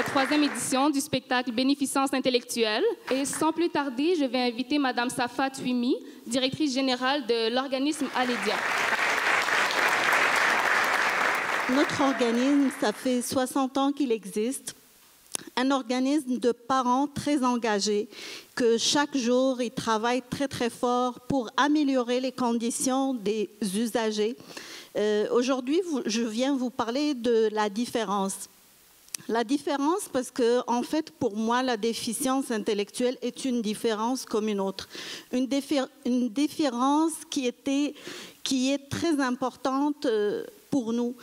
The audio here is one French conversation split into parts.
3e édition du spectacle Bénéficence intellectuelle. Et sans plus tarder, je vais inviter Mme Safa Twimi, directrice générale de l'organisme Aledia. Notre organisme, ça fait 60 ans qu'il existe. Un organisme de parents très engagés, que chaque jour, ils travaillent très, très fort pour améliorer les conditions des usagers. Aujourd'hui, je viens vous parler de la différence. La différence, parce que, en fait, pour moi, la déficience intellectuelle est une différence comme une autre. Une différence qui est très importante pour nous.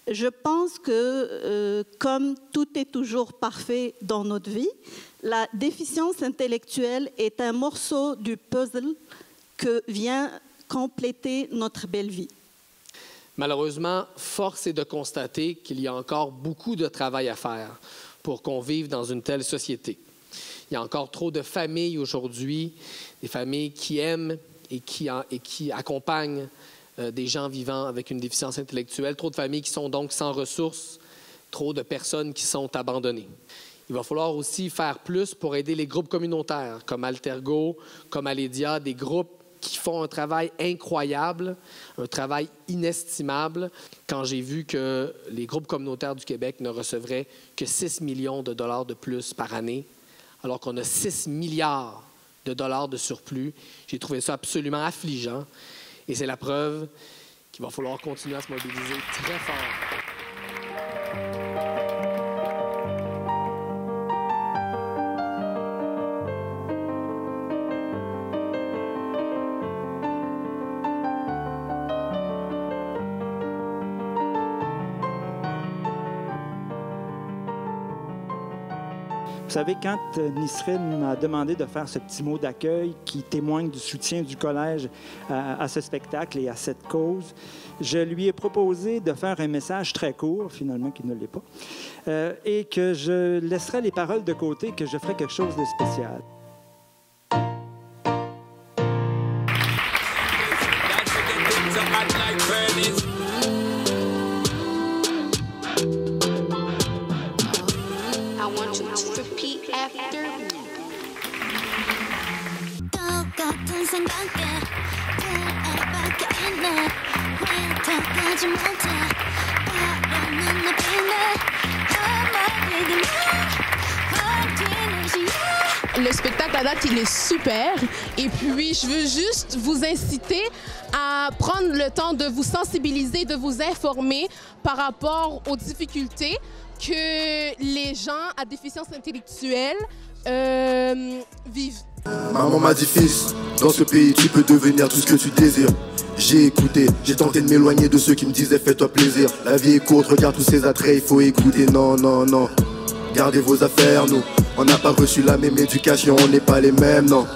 Je pense que, comme tout est toujours parfait dans notre vie, la déficience intellectuelle est un morceau du puzzle que vient compléter notre belle vie. Malheureusement, force est de constater qu'il y a encore beaucoup de travail à faire pour qu'on vive dans une telle société. Il y a encore trop de familles aujourd'hui, des familles qui aiment et qui accompagnent des gens vivant avec une déficience intellectuelle, trop de familles qui sont donc sans ressources, trop de personnes qui sont abandonnées. Il va falloir aussi faire plus pour aider les groupes communautaires, comme Altergo, comme Aledia, des groupes qui font un travail incroyable, un travail inestimable. Quand j'ai vu que les groupes communautaires du Québec ne recevraient que 6 millions de dollars de plus par année, alors qu'on a 6 milliards de dollars de surplus, j'ai trouvé ça absolument affligeant. Et c'est la preuve qu'il va falloir continuer à se mobiliser très fort. Vous savez, quand Nisrine m'a demandé de faire ce petit mot d'accueil qui témoigne du soutien du collège à ce spectacle et à cette cause, je lui ai proposé de faire un message très court, finalement qui ne l'est pas, et que je laisserai les paroles de côté, que je ferai quelque chose de spécial. Le spectacle à date, il est super. Et puis, je veux juste vous inciter à prendre le temps de vous sensibiliser, de vous informer par rapport aux difficultés que les gens à déficience intellectuelle vivent. Maman m'a dit, fils, dans ce pays, tu peux devenir tout ce que tu désires. J'ai écouté, j'ai tenté de m'éloigner de ceux qui me disaient fais-toi plaisir. La vie est courte, regarde tous ces attraits, il faut écouter. Non, non, non, gardez vos affaires, nous. On n'a pas reçu la même éducation, on n'est pas les mêmes, non.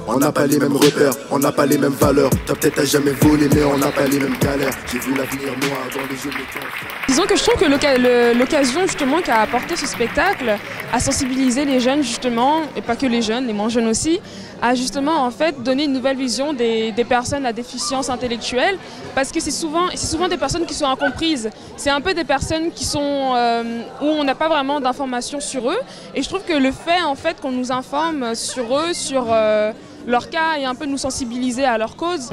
On n'a pas les mêmes repères, on n'a pas les mêmes valeurs. T'as peut-être jamais volé, mais on n'a pas les mêmes galères. J'ai vu l'avenir noir dans les yeux de mes enfants. Disons que je trouve que l'occasion justement qu'a apporté ce spectacle a sensibilisé les jeunes justement, et pas que les jeunes, les moins jeunes aussi, à justement en fait donner une nouvelle vision des personnes à déficience intellectuelle, parce que c'est souvent des personnes qui sont incomprises. C'est un peu des personnes qui sont où on n'a pas vraiment d'informations sur eux, et je trouve que le fait en fait qu'on nous informe sur eux, sur leur cas, et un peu nous sensibiliser à leur cause.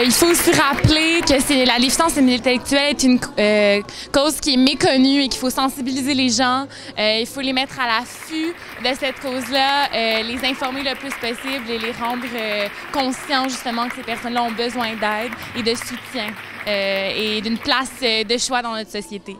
Il faut aussi rappeler que la déficience intellectuelle est une cause qui est méconnue et qu'il faut sensibiliser les gens. Il faut les mettre à l'affût de cette cause-là, les informer le plus possible et les rendre conscients justement que ces personnes-là ont besoin d'aide et de soutien et d'une place de choix dans notre société.